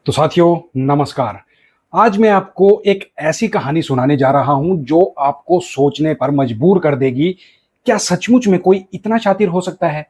तो साथियों नमस्कार। आज मैं आपको एक ऐसी कहानी सुनाने जा रहा हूं जो आपको सोचने पर मजबूर कर देगी। क्या सचमुच में कोई इतना शातिर हो सकता है?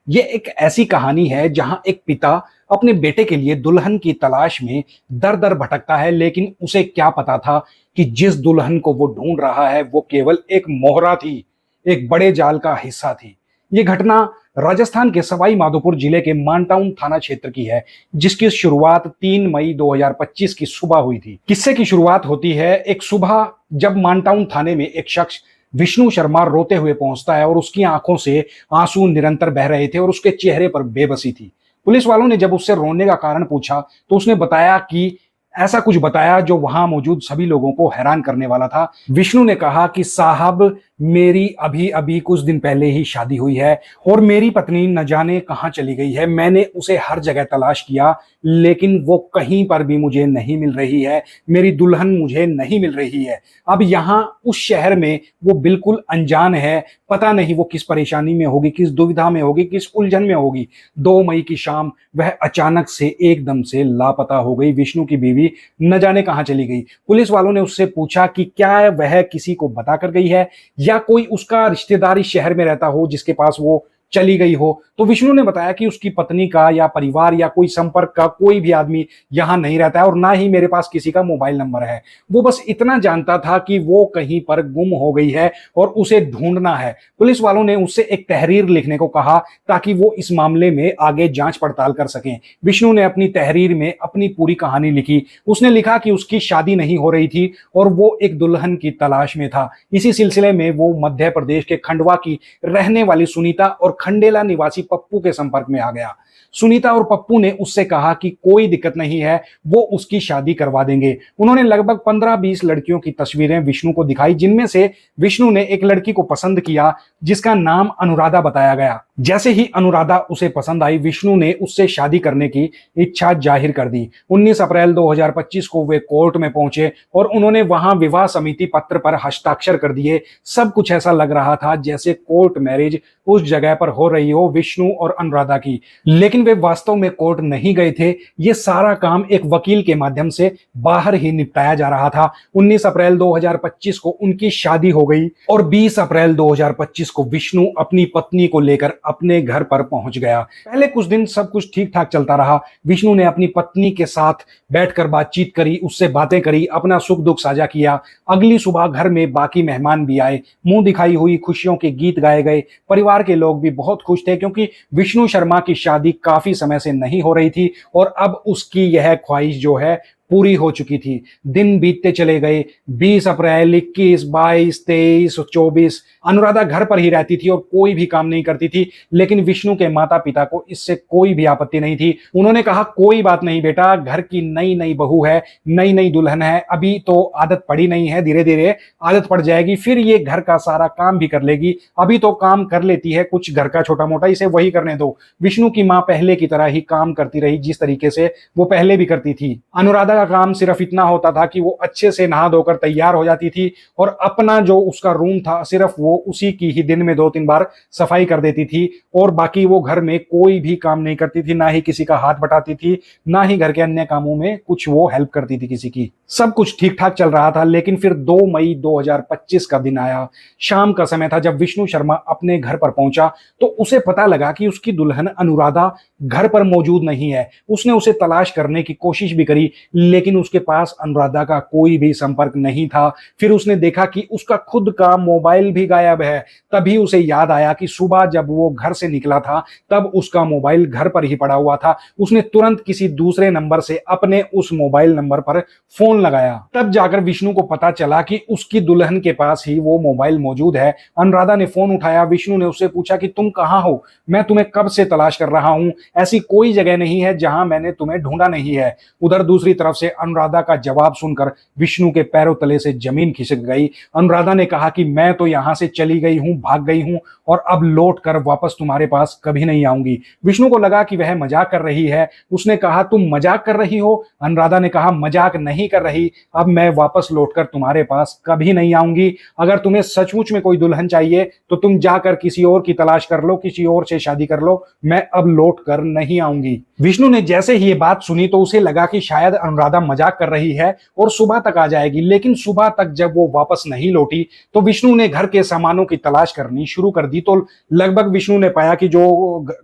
यह एक ऐसी कहानी है जहां एक पिता अपने बेटे के लिए दुल्हन की तलाश में दर दर भटकता है, लेकिन उसे क्या पता था कि जिस दुल्हन को वो ढूंढ रहा है वो केवल एक मोहरा थी, एक बड़े जाल का हिस्सा थी। ये घटना राजस्थान के सवाई माधोपुर जिले के मानटाउन थाना क्षेत्र की है, जिसकी शुरुआत 3 मई 2025 की सुबह हुई थी। किस्से की शुरुआत होती है एक सुबह, जब मानटाउन थाने में एक शख्स विष्णु शर्मा रोते हुए पहुंचता है और उसकी आंखों से आंसू निरंतर बह रहे थे और उसके चेहरे पर बेबसी थी। पुलिस वालों ने जब उससे रोने का कारण पूछा तो उसने बताया कि ऐसा कुछ बताया जो वहां मौजूद सभी लोगों को हैरान करने वाला था। विष्णु ने कहा कि साहब, मेरी अभी अभी कुछ दिन पहले ही शादी हुई है और मेरी पत्नी न जाने कहां चली गई है। मैंने उसे हर जगह तलाश किया, लेकिन वो कहीं पर भी मुझे नहीं मिल रही है। मेरी दुल्हन मुझे नहीं मिल रही है। अब यहाँ उस शहर में वो बिल्कुल अनजान है। पता नहीं वो किस परेशानी में होगी, किस दुविधा में होगी, किस उलझन में होगी। 2 मई की शाम वह अचानक से एकदम से लापता हो गई। विष्णु की बीवी न जाने कहां चली गई। पुलिस वालों ने उससे पूछा कि क्या वह किसी को बता कर गई है या कोई उसका रिश्तेदार इस शहर में रहता हो जिसके पास वो चली गई हो। तो विष्णु ने बताया कि उसकी पत्नी का या परिवार या कोई संपर्क का कोई भी आदमी यहां नहीं रहता है और ना ही मेरे पास किसी का मोबाइल नंबर है। वो बस इतना जानता था कि वो कहीं पर गुम हो गई है और उसे ढूंढना है। पुलिस वालों ने उससे एक तहरीर लिखने को कहा ताकि वो इस मामले में आगे जांच पड़ताल कर सकें। विष्णु ने अपनी तहरीर में अपनी पूरी कहानी लिखी। उसने लिखा कि उसकी शादी नहीं हो रही थी और वो एक दुल्हन की तलाश में था। इसी सिलसिले में वो मध्य प्रदेश के खंडवा की रहने वाली सुनीता और खंडेला निवासी पप्पू के संपर्क में आ गया। सुनीता और पप्पू ने उससे कहा कि कोई दिक्कत नहीं है, वो उसकी शादी करवा देंगे। उन्होंने लगभग 15-20 लड़कियों की तस्वीरें विष्णु को दिखाई, जिनमें से विष्णु ने एक लड़की को पसंद किया जिसका नाम अनुराधा बताया गया। जैसे ही अनुराधा उसे पसंद आई, विष्णु ने उससे शादी करने की इच्छा जाहिर कर दी। 19 अप्रैल 2025 को वे कोर्ट में पहुंचे और उन्होंने वहां विवाह समिति पत्र पर हस्ताक्षर कर दिए। सब कुछ ऐसा लग रहा था जैसे कोर्ट मैरिज उस जगह पर हो रही हो, विष्णु और अनुराधा की। लेकिन वे वास्तव में कोर्ट नहीं गए थे। ये सारा काम एक वकील के माध्यम से बाहर ही निपटाया जा रहा था। 19 अप्रैल 2025 को उनकी शादी हो गई और 20 अप्रैल 2025 को विष्णु अपनी पत्नी को लेकर अपने घर पर पहुंच गया। पहले कुछ दिन सब कुछ ठीक ठाक चलता रहा। विष्णु ने अपनी पत्नी के साथ बैठकर बातचीत करी, उससे बातें करी, अपना सुख दुख साझा किया। अगली सुबह घर में बाकी मेहमान भी आए। मुंह दिखाई हुई, खुशियों के गीत गाए गए। परिवार के लोग भी बहुत खुश थे क्योंकि विष्णु शर्मा की शादी काफी समय से नहीं हो रही थी और अब उसकी यह ख्वाहिश जो है पूरी हो चुकी थी। दिन बीतते चले गए। 20 अप्रैल, 21, 22, 23 और 24 अनुराधा घर पर ही रहती थी और कोई भी काम नहीं करती थी, लेकिन विष्णु के माता पिता को इससे कोई भी आपत्ति नहीं थी। उन्होंने कहा, कोई बात नहीं बेटा, घर की नई नई बहू है, नई नई दुल्हन है, अभी तो आदत पड़ी नहीं है, धीरे धीरे आदत पड़ जाएगी, फिर ये घर का सारा काम भी कर लेगी। अभी तो काम कर लेती है कुछ घर का छोटा मोटा, इसे वही करने दो। विष्णु की मां पहले की तरह ही काम करती रही, जिस तरीके से वो पहले भी करती थी। अनुराधा का काम सिर्फ इतना होता था कि वो अच्छे से नहा धोकर तैयार हो जाती थी और अपना जो उसका रूम था सिर्फ वो उसी की ही दिन में 2-3 बार सफाई कर देती थी और बाकी वो घर में कोई भी काम नहीं करती थी, ना ही किसी का हाथ बटाती थी, ना ही घर के अन्य कामों में कुछ वो हेल्प करती थी किसी की। सब कुछ ठीक ठाक चल रहा था, लेकिन फिर 2 मई 2025 का दिन आया। शाम का समय था जब विष्णु शर्मा अपने घर पर पहुंचा तो उसे पता लगा कि उसकी दुल्हन अनुराधा घर पर मौजूद नहीं है। उसने उसे तलाश करने की कोशिश भी करी, लेकिन उसके पास अनुराधा का कोई भी संपर्क नहीं था। फिर उसने देखा कि उसका खुद का मोबाइल भी गायब है। तभी उसे याद आया कि सुबह जब वो घर से निकला था तब उसका मोबाइल घर पर ही पड़ा हुआ था। उसने तुरंत किसी दूसरे नंबर से अपने उस मोबाइल नंबर पर फोन लगाया। तब जाकर विष्णु को पता चला कि उसकी दुल्हन के पास ही वो मोबाइल मौजूद है। अनुराधा ने फोन उठाया। विष्णु ने उससे पूछा कि तुम कहां हो? मैं तुम्हें कब से तलाश कर रहा हूं, ऐसी कोई जगह नहीं है जहां मैंने तुम्हें ढूंढा नहीं है। उधर दूसरी तरफ से अनुराधा का जवाब सुनकर विष्णु के पैरों तले से जमीन खिसक गई। अनुराधा ने कहा कि मैं तो यहां से चली गई हूं, भाग गई हूं और अब लौट कर वापस तुम्हारे पास कभी नहीं आऊंगी। विष्णु को लगा कि वह मजाक कर रही है। उसने कहा, तुम मजाक कर रही हो? अनुराधा ने कहा, मजाक नहीं कर रही, अब मैं वापस लौटकर तुम्हारे पास कभी नहीं आऊंगी। अगर तुम्हें सचमुच में कोई दुल्हन चाहिए तो तुम जाकर किसी और की तलाश कर लो, किसी और से शादी कर लो, मैं अब लौट कर नहीं आऊंगी। विष्णु ने जैसे ही ये बात सुनी तो उसे लगा कि शायद अनुराधा मजाक कर रही है और सुबह तक आ जाएगी, लेकिन सुबह तक जब वो वापस नहीं लौटी तो विष्णु ने घर के सामानों की तलाश करनी शुरू कर दी। तो लगभग विष्णु ने पाया कि जो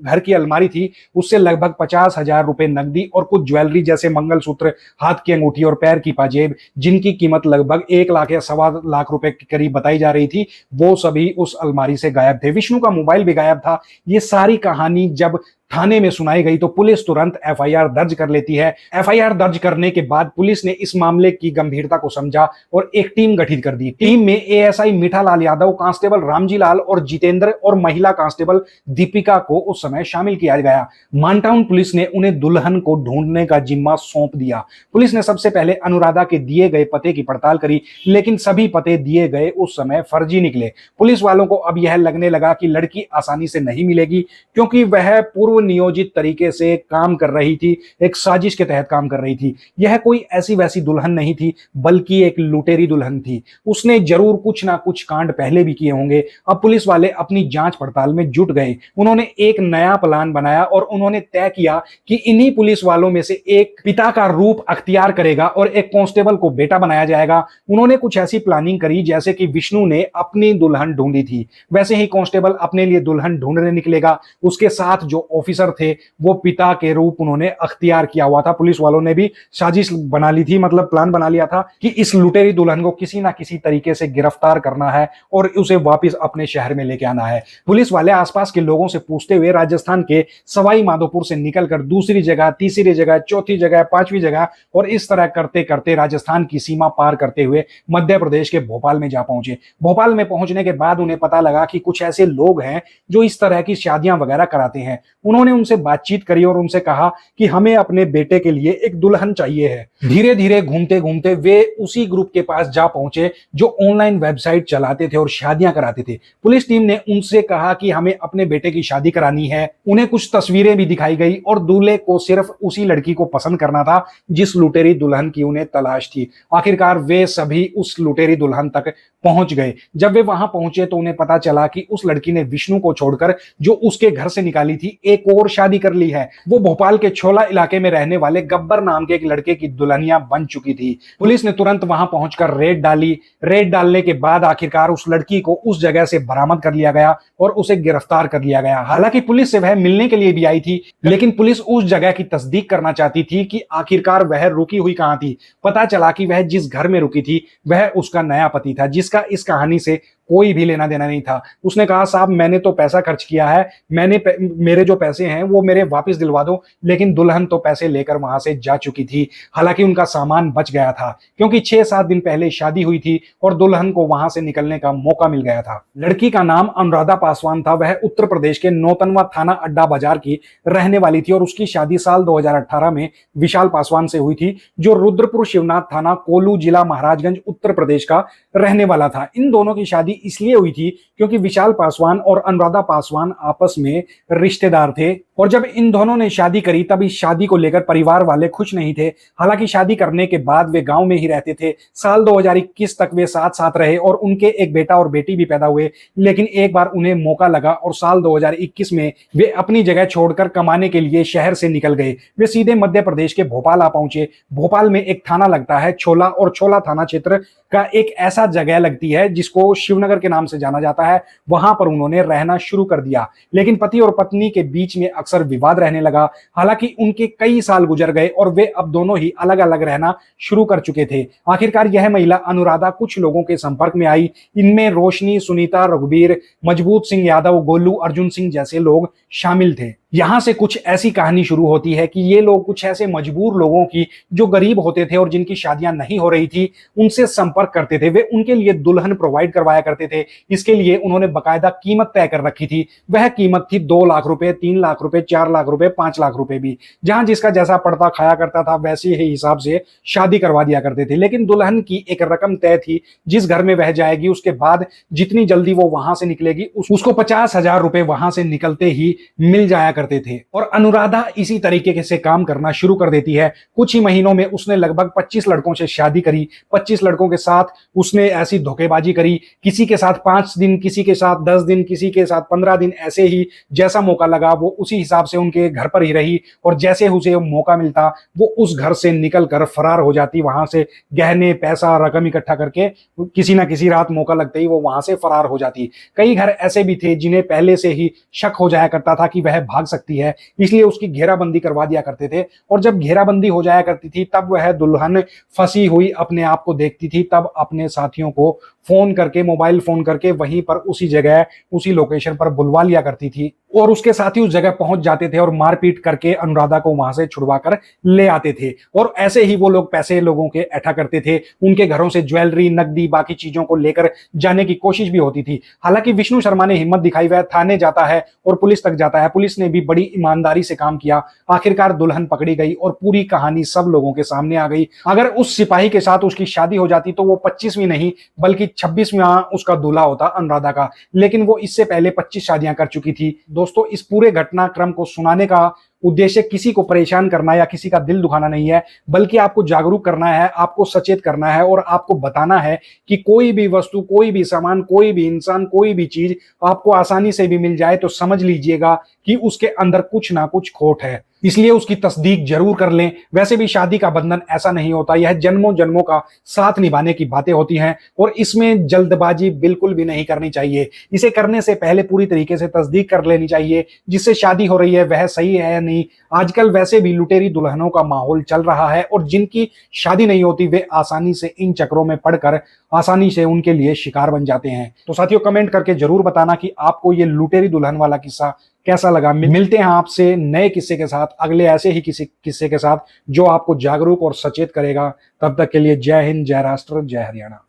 घर की अलमारी थी उससे लगभग 50,000 रुपए नकदी और कुछ ज्वेलरी जैसे मंगलसूत्र, हाथ की अंगूठी और पैर की पाजेब, जिनकी कीमत लगभग 1 लाख या 1.25 लाख रुपए के करीब बताई जा रही थी, वो सभी उस अलमारी से गायब थे। विष्णु का मोबाइल भी गायब था। ये सारी कहानी जब थाने में सुनाई गई तो पुलिस तुरंत एफआईआर दर्ज कर लेती है। एफआईआर दर्ज करने के बाद पुलिस ने इस मामले की गंभीरता को समझा और एक टीम गठित कर दी। टीम में एएसआई मीठालाल यादव, कांस्टेबल रामजी लाल और जितेंद्र और महिला कांस्टेबल दीपिका को उस समय शामिल किया गया। मानटाउन पुलिस ने उन्हें दुल्हन को ढूंढने का जिम्मा सौंप दिया। पुलिस ने सबसे पहले अनुराधा के दिए गए पते की पड़ताल करी, लेकिन सभी पते दिए गए उस समय फर्जी निकले। पुलिस वालों को अब यह लगने लगा कि लड़की आसानी से नहीं मिलेगी, क्योंकि वह पूर्व नियोजित तरीके से काम कर रही थी, एक साजिश के तहत काम कर रही थी। यह कोई ऐसी वैसी दुल्हन नहीं थी, बल्कि एक लुटेरी दुल्हन थी। उसने जरूर कुछ ना कुछ कांड पहले भी किए होंगे। अब पुलिस वाले अपनी जांच पड़ताल में जुट गए। उन्होंने एक नया प्लान बनाया और उन्होंने तय किया कि इन्हीं पुलिस वालों में से एक पिता का रूप अख्तियार करेगा और एक कांस्टेबल को बेटा बनाया जाएगा। उन्होंने कुछ ऐसी प्लानिंग करी जैसे कि विष्णु ने अपनी दुल्हन ढूंढी थी, वैसे ही कांस्टेबल अपने लिए दुल्हन ढूंढने निकलेगा। उसके साथ जो ऑफिसर थे वो पिता के रूप उन्होंने अख्तियार किया हुआ था। पुलिस वालों ने भी साजिश बना ली थी, मतलब प्लान बना लिया था कि इस लुटेरी दुल्हन को किसी ना किसी तरीके से गिरफ्तार करना है और उसे वापस अपने शहर में लेके आना है। पुलिस वाले आसपास के लोगों से पूछते हुए राजस्थान के सवाई माधोपुर से निकलकर दूसरी जगह, तीसरी जगह, चौथी जगह, पांचवी जगह और इस तरह करते करते राजस्थान की सीमा पार करते हुए मध्य प्रदेश के भोपाल में जा पहुंचे। भोपाल में पहुंचने के बाद उन्हें पता लगा कि कुछ ऐसे लोग हैं जो इस तरह की शादियां वगैरह कराते हैं। उन्होंने उनसे बातचीत करी और उनसे कहा कि हमें अपने बेटे के लिए एक दुल्हन चाहिए है। धीरे धीरे घूमते घूमते वे उसी ग्रुप के पास जा पहुंचे जो ऑनलाइन वेबसाइट चलाते थे और शादियां कराते थे। पुलिस टीम ने उनसे कहा कि हमें अपने बेटे की शादी करानी है। उन्हें कुछ तस्वीरें भी दिखाई गई और दूल्हे को सिर्फ उसी लड़की को पसंद करना था जिस लुटेरी दुल्हन की उन्हें तलाश थी। आखिरकार वे सभी उस लुटेरी दुल्हन तक पहुंच गए। जब वे वहां पहुंचे तो उन्हें पता चला कि उस लड़की ने विष्णु को छोड़कर जो उसके घर से निकाली थी एक और शादी कर ली है। वो भोपाल के छोला इलाके में रहने वाले गब्बर नाम के एक लड़के की दुल्हनिया बन चुकी थी। पुलिस ने तुरंत वहां पहुंचकर रेड डाली। रेड डालने के बाद आखिरकार उस लड़की को उस जगह से बरामद कर लिया गया और उसे गिरफ्तार कर लिया गया। हालांकि पुलिस से वह मिलने के लिए भी आई थी, लेकिन पुलिस उस जगह की तस्दीक करना चाहती थी कि आखिरकार वह रुकी हुई कहां थी। पता चला कि वह जिस घर में रुकी थी वह उसका नया पति था, जिसका इस कहानी से कोई भी लेना देना नहीं था। उसने कहा, साहब मैंने तो पैसा खर्च किया है, मेरे जो पैसे हैं वो मेरे वापस दिलवा दो, लेकिन दुल्हन तो पैसे लेकर वहां से जा चुकी थी। हालांकि उनका सामान बच गया था, क्योंकि 6-7 दिन पहले शादी हुई थी और दुल्हन को वहां से निकलने का मौका मिल गया था। लड़की का नाम अनुराधा पासवान था। वह उत्तर प्रदेश के नौतनवा थाना अड्डा बाजार की रहने वाली थी और उसकी शादी साल 2018 में विशाल पासवान से हुई थी, जो रुद्रपुर शिवनाथ थाना, कोलू जिला, महाराजगंज, उत्तर प्रदेश का रहने वाला था। इन दोनों की शादी इसलिए हुई थी क्योंकि विशाल पासवान और अनुराधा पासवान आपस में रिश्तेदार थे और जब इन दोनों ने शादी करी तब इस शादी को लेकर परिवार वाले खुश नहीं थे। हालांकि शादी करने के बाद वे गांव में ही रहते थे। साल 2021 तक वे साथ साथ रहे और उनके एक बेटा और बेटी भी पैदा हुए, लेकिन एक बार उन्हें मौका लगा और साल 2021 में वे अपनी जगह छोड़कर कमाने के लिए शहर से निकल गए। वे सीधे मध्य प्रदेश के भोपाल आ पहुंचे। भोपाल में एक थाना लगता है छोला, और छोला थाना क्षेत्र का एक ऐसा जगह लगती है जिसको शिवनगर के नाम से जाना जाता है। वहां पर उन्होंने रहना शुरू कर दिया, लेकिन पति और पत्नी के बीच में अक्सर विवाद रहने लगा। हालांकि उनके कई साल गुजर गए और वे अब दोनों ही अलग अलग रहना शुरू कर चुके थे। आखिरकार यह महिला अनुराधा कुछ लोगों के संपर्क में आई। इनमें रोशनी, सुनीता, रघुबीर, मजबूत सिंह यादव, गोलू, अर्जुन सिंह जैसे लोग शामिल थे। यहां से कुछ ऐसी कहानी शुरू होती है कि ये लोग कुछ ऐसे मजबूर लोगों की, जो गरीब होते थे और जिनकी शादियां नहीं हो रही थी, उनसे संपर्क करते थे। वे उनके लिए दुल्हन प्रोवाइड करवाया करते थे। इसके लिए उन्होंने बकायदा कीमत तय कर रखी थी। वह कीमत थी 2 लाख रुपए, 3 लाख रुपए, 4 लाख रुपए, 5 लाख रुपए भी। जहां जिसका जैसा पड़ता खाया करता था वैसे ही हिसाब से शादी करवा दिया करते थे। लेकिन दुल्हन की एक रकम तय थी, जिस घर में वह जाएगी उसके बाद जितनी जल्दी वो वहां से निकलेगी उसको 50,000 रुपए वहां से निकलते ही मिल जाया करते थे। और अनुराधा इसी तरीके से काम करना शुरू कर देती है। कुछ ही महीनों में उसने लगभग 25 लड़कों से शादी करी। 25 लड़कों के साथ उसने ऐसी धोखेबाजी करी, किसी के साथ 5 दिन, किसी के साथ 10 दिन, किसी के साथ 15 दिन, ऐसे ही जैसा मौका लगा वो उसी हिसाब से उनके घर पर ही रही। और जैसे उसे मौका मिलता वो उस घर से निकलकर फरार हो जाती, वहां से गहने, पैसा, रकम इकट्ठा करके किसी ना किसी रात मौका लगते ही वो वहां से फरार हो जाती। कई घर ऐसे भी थे जिन्हें पहले से ही शक हो जाया करता था कि वह भाग सकती है, इसलिए उसकी घेराबंदी करवा दिया करते थे। और जब घेराबंदी हो जाया करती थी तब वह दुल्हन फंसी हुई अपने आप को देखती थी, तब अपने साथियों को फोन करके, मोबाइल फोन करके वहीं पर उसी जगह, उसी लोकेशन पर बुलवा लिया करती थी। और उसके साथी उस जगह पहुंच जाते थे और मारपीट करके अनुराधा को वहां से छुड़वा कर ले आते थे। और ऐसे ही वो लोग पैसे लोगों के इकट्ठा करते थे, उनके घरों से ज्वेलरी, नकदी, बाकी चीजों को लेकर जाने की कोशिश भी होती थी। हालांकि विष्णु शर्मा ने हिम्मत दिखाई, वह थाने जाता है और पुलिस तक जाता है। पुलिस ने भी बड़ी ईमानदारी से काम किया। आखिरकार दुल्हन पकड़ी गई और पूरी कहानी सब लोगों के सामने आ गई। अगर उस सिपाही के साथ उसकी शादी हो जाती तो वो 25वीं नहीं बल्कि 26वां उसका दूल्हा होता अनुराधा का। लेकिन वो इससे पहले 25 शादियां कर चुकी थी। दोस्तों, इस पूरे घटनाक्रम को सुनाने का उद्देश्य किसी को परेशान करना या किसी का दिल दुखाना नहीं है, बल्कि आपको जागरूक करना है, आपको सचेत करना है और आपको बताना है कि कोई भी वस्तु, कोई भी सामान, कोई भी इंसान, कोई भी चीज आपको आसानी से भी मिल जाए तो समझ लीजिएगा कि उसके अंदर कुछ ना कुछ खोट है, इसलिए उसकी तस्दीक जरूर कर लें। वैसे भी शादी का बंधन ऐसा नहीं होता, यह जन्मों जन्मों का साथ निभाने की बातें होती हैं और इसमें जल्दबाजी बिल्कुल भी नहीं करनी चाहिए। इसे करने से पहले पूरी तरीके से तस्दीक कर लेनी चाहिए, जिससे शादी हो रही है वह सही है या नहीं। आजकल वैसे भी लुटेरी दुल्हनों का माहौल चल रहा है और जिनकी शादी नहीं होती वे आसानी से इन चक्रों में पड़कर आसानी से उनके लिए शिकार बन जाते हैं। तो साथियों, कमेंट करके जरूर बताना कि आपको ये लुटेरी दुल्हन वाला किस्सा कैसा लगा। मिलते हैं आपसे नए किस्से के साथ, अगले ऐसे ही किसी किस्से के साथ जो आपको जागरूक और सचेत करेगा। तब तक के लिए जय हिंद, जय राष्ट्र, जय हरियाणा।